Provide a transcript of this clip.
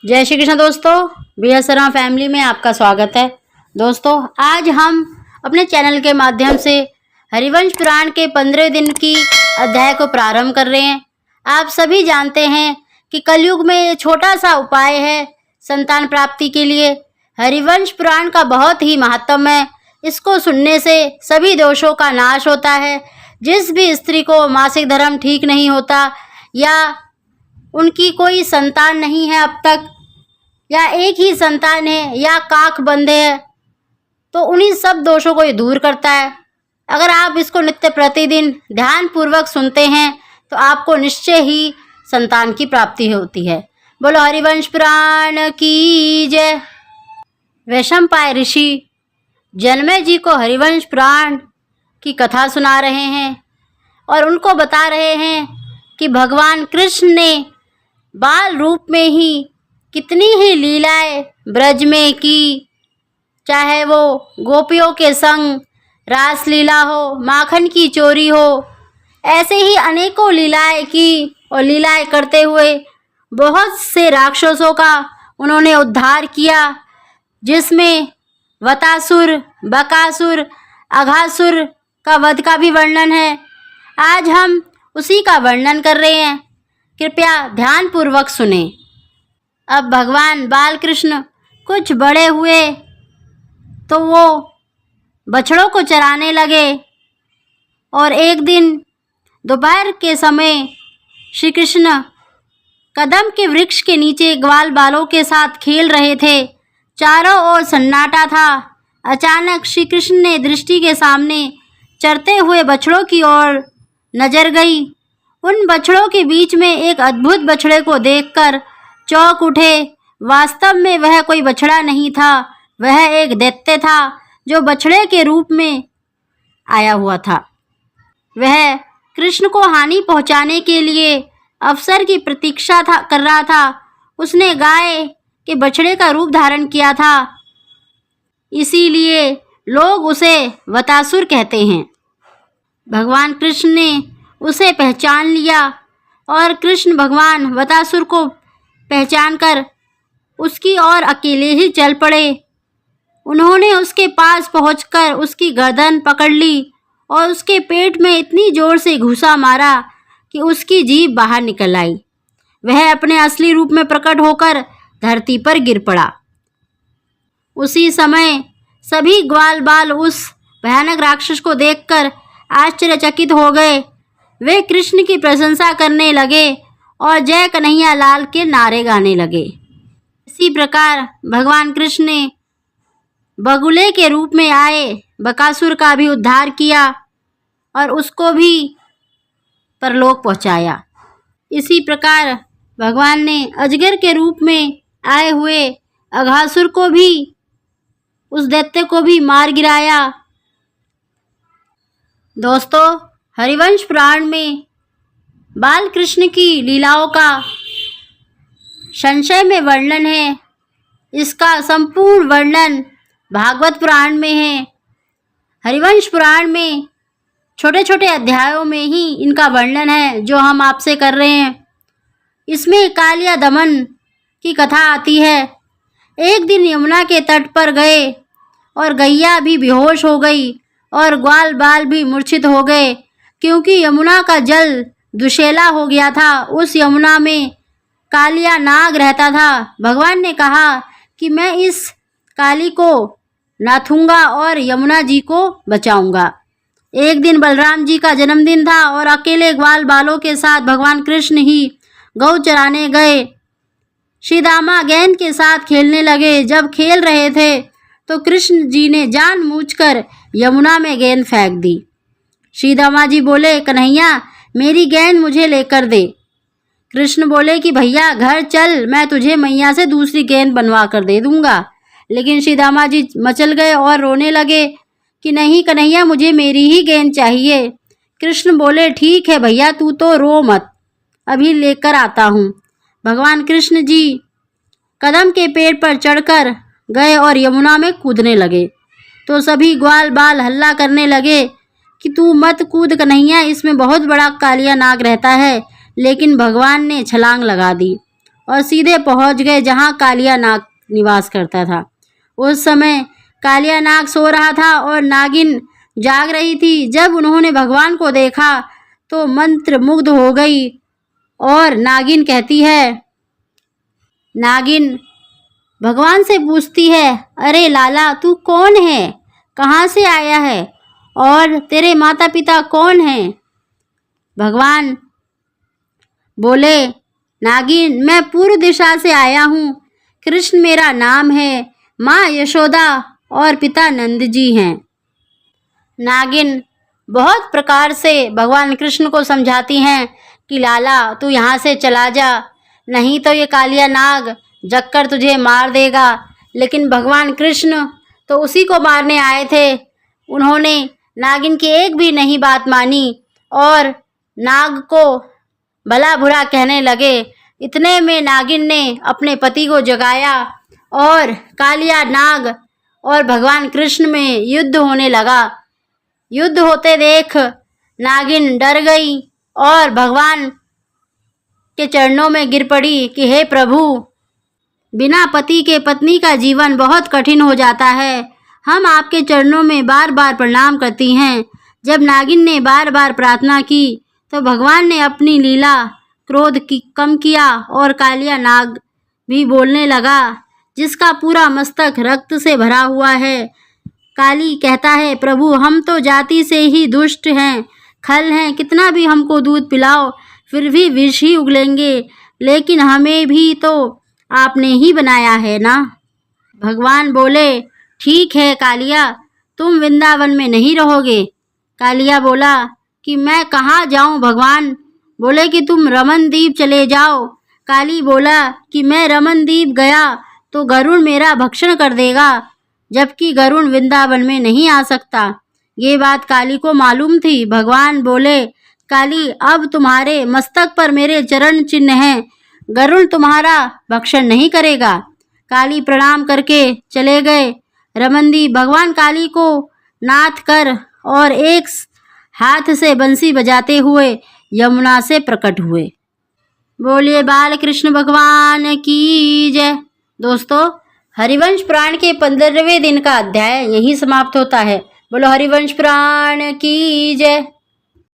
जय श्री कृष्ण दोस्तों, B S Sharma family में आपका स्वागत है। दोस्तों, आज हम अपने चैनल के माध्यम से हरिवंश पुराण के 15 दिन की अध्याय को प्रारंभ कर रहे हैं। आप सभी जानते हैं कि कलयुग में ये छोटा सा उपाय है संतान प्राप्ति के लिए। हरिवंश पुराण का बहुत ही महत्व है। इसको सुनने से सभी दोषों का नाश होता है। जिस भी स्त्री को मासिक धर्म ठीक नहीं होता या उनकी कोई संतान नहीं है अब तक, या एक ही संतान है या काख बंधे है, तो उन्हीं सब दोषों को ये दूर करता है। अगर आप इसको नित्य प्रतिदिन ध्यान पूर्वक सुनते हैं तो आपको निश्चय ही संतान की प्राप्ति होती है। बोलो हरिवंश पुराण की जय। वैशंपायन ऋषि जनमेजय जी को हरिवंश पुराण की कथा सुना रहे हैं और उनको बता रहे हैं कि भगवान कृष्ण ने बाल रूप में ही कितनी ही लीलाएं ब्रज में की, चाहे वो गोपियों के संग रास लीला हो, माखन की चोरी हो, ऐसे ही अनेकों लीलाएं की और लीलाएं करते हुए बहुत से राक्षसों का उन्होंने उद्धार किया, जिसमें वतासुर, बकासुर, अघासुर का वध का भी वर्णन है। आज हम उसी का वर्णन कर रहे हैं, कृपया ध्यान पूर्वक सुने। अब भगवान बाल कृष्ण कुछ बड़े हुए तो वो बछड़ों को चराने लगे और एक दिन दोपहर के समय श्री कृष्ण कदम के वृक्ष के नीचे ग्वाल बालों के साथ खेल रहे थे। चारों ओर सन्नाटा था। अचानक श्री कृष्ण ने दृष्टि के सामने चरते हुए बछड़ों की ओर नजर गई। उन बछड़ों के बीच में एक अद्भुत बछड़े को देखकर चौंक उठे। वास्तव में वह कोई बछड़ा नहीं था, वह एक दैत्य था जो बछड़े के रूप में आया हुआ था। वह कृष्ण को हानि पहुंचाने के लिए अवसर की प्रतीक्षा कर रहा था। उसने गाय के बछड़े का रूप धारण किया था, इसीलिए लोग उसे वतासुर कहते हैं। भगवान कृष्ण ने उसे पहचान लिया और कृष्ण भगवान वतासुर को पहचानकर उसकी ओर अकेले ही चल पड़े। उन्होंने उसके पास पहुंचकर उसकी गर्दन पकड़ ली और उसके पेट में इतनी जोर से घूंसा मारा कि उसकी जीभ बाहर निकल आई। वह अपने असली रूप में प्रकट होकर धरती पर गिर पड़ा। उसी समय सभी ग्वाल बाल उस भयानक राक्षस को देखकर आश्चर्यचकित हो गए। वे कृष्ण की प्रशंसा करने लगे और जय कन्हैया लाल के नारे गाने लगे। इसी प्रकार भगवान कृष्ण ने बगुले के रूप में आए बकासुर का भी उद्धार किया और उसको भी परलोक पहुंचाया। इसी प्रकार भगवान ने अजगर के रूप में आए हुए अघासुर को भी, उस दैत्य को भी मार गिराया। दोस्तों, हरिवंश पुराण में बाल कृष्ण की लीलाओं का संक्षेप में वर्णन है। इसका संपूर्ण वर्णन भागवत पुराण में है। हरिवंश पुराण में छोटे छोटे अध्यायों में ही इनका वर्णन है जो हम आपसे कर रहे हैं। इसमें कालिया दमन की कथा आती है। एक दिन यमुना के तट पर गए और गैया भी बेहोश हो गई और ग्वाल बाल भी मूर्छित हो गए, क्योंकि यमुना का जल दुशैला हो गया था। उस यमुना में कालिया नाग रहता था। भगवान ने कहा कि मैं इस काली को नाथूंगा और यमुना जी को बचाऊंगा। एक दिन बलराम जी का जन्मदिन था और अकेले ग्वाल बालों के साथ भगवान कृष्ण ही गौ चराने गए। श्री दामा गेंद के साथ खेलने लगे। जब खेल रहे थे तो कृष्ण जी ने जानबूझकर यमुना में गेंद फेंक दी। श्री दामा जी बोले, कन्हैया मेरी गेंद मुझे लेकर दे। कृष्ण बोले कि भैया घर चल, मैं तुझे मैया से दूसरी गेंद बनवा कर दे दूंगा। लेकिन श्री दामा जी मचल गए और रोने लगे कि नहीं कन्हैया, मुझे मेरी ही गेंद चाहिए। कृष्ण बोले, ठीक है भैया, तू तो रो मत, अभी लेकर आता हूँ। भगवान कृष्ण जी कदम के पेड़ पर चढ़कर गए और यमुना में कूदने लगे तो सभी ग्वाल बाल हल्ला करने लगे कि तू मत कूद कन्हैया, इसमें बहुत बड़ा कालिया नाग रहता है। लेकिन भगवान ने छलांग लगा दी और सीधे पहुंच गए जहां कालिया नाग निवास करता था। उस समय कालिया नाग सो रहा था और नागिन जाग रही थी। जब उन्होंने भगवान को देखा तो मंत्र मुग्ध हो गई और नागिन भगवान से पूछती है, अरे लाला, तू कौन है, कहाँ से आया है और तेरे माता पिता कौन हैं? भगवान बोले, नागिन, मैं पूर्व दिशा से आया हूँ। कृष्ण मेरा नाम है, माँ यशोदा और पिता नंद जी हैं। नागिन बहुत प्रकार से भगवान कृष्ण को समझाती हैं कि लाला, तू यहाँ से चला जा, नहीं तो ये कालिया नाग जगकर तुझे मार देगा। लेकिन भगवान कृष्ण तो उसी को मारने आए थे। उन्होंने नागिन की एक भी नहीं बात मानी और नाग को भला बुरा कहने लगे। इतने में नागिन ने अपने पति को जगाया और कालिया नाग और भगवान कृष्ण में युद्ध होने लगा। युद्ध होते देख नागिन डर गई और भगवान के चरणों में गिर पड़ी कि हे प्रभु, बिना पति के पत्नी का जीवन बहुत कठिन हो जाता है। हम आपके चरणों में बार बार प्रणाम करती हैं। जब नागिन ने बार बार प्रार्थना की तो भगवान ने अपनी लीला क्रोध की कम किया और कालिया नाग भी बोलने लगा, जिसका पूरा मस्तक रक्त से भरा हुआ है। काली कहता है, प्रभु, हम तो जाति से ही दुष्ट हैं, खल हैं, कितना भी हमको दूध पिलाओ फिर भी विष ही उगलेंगे, लेकिन हमें भी तो आपने ही बनाया है ना। भगवान बोले, ठीक है कालिया, तुम वृंदावन में नहीं रहोगे। कालिया बोला कि मैं कहाँ जाऊँ भगवान? बोले कि तुम रमन द्वीप चले जाओ। काली बोला कि मैं रमन द्वीप गया तो गरुड़ मेरा भक्षण कर देगा, जबकि गरुड़ वृंदावन में नहीं आ सकता। ये बात काली को मालूम थी। भगवान बोले, काली, अब तुम्हारे मस्तक पर मेरे चरण चिन्ह हैं, गरुड़ तुम्हारा भक्षण नहीं करेगा। काली प्रणाम करके चले गए। रमनदीप भगवान काली को नाथ कर और एक हाथ से बंसी बजाते हुए यमुना से प्रकट हुए। बोलिए बाल कृष्ण भगवान की जय। दोस्तों, हरिवंश पुराण के 15वें दिन का अध्याय यहीं समाप्त होता है। बोलो हरिवंश पुराण की जय।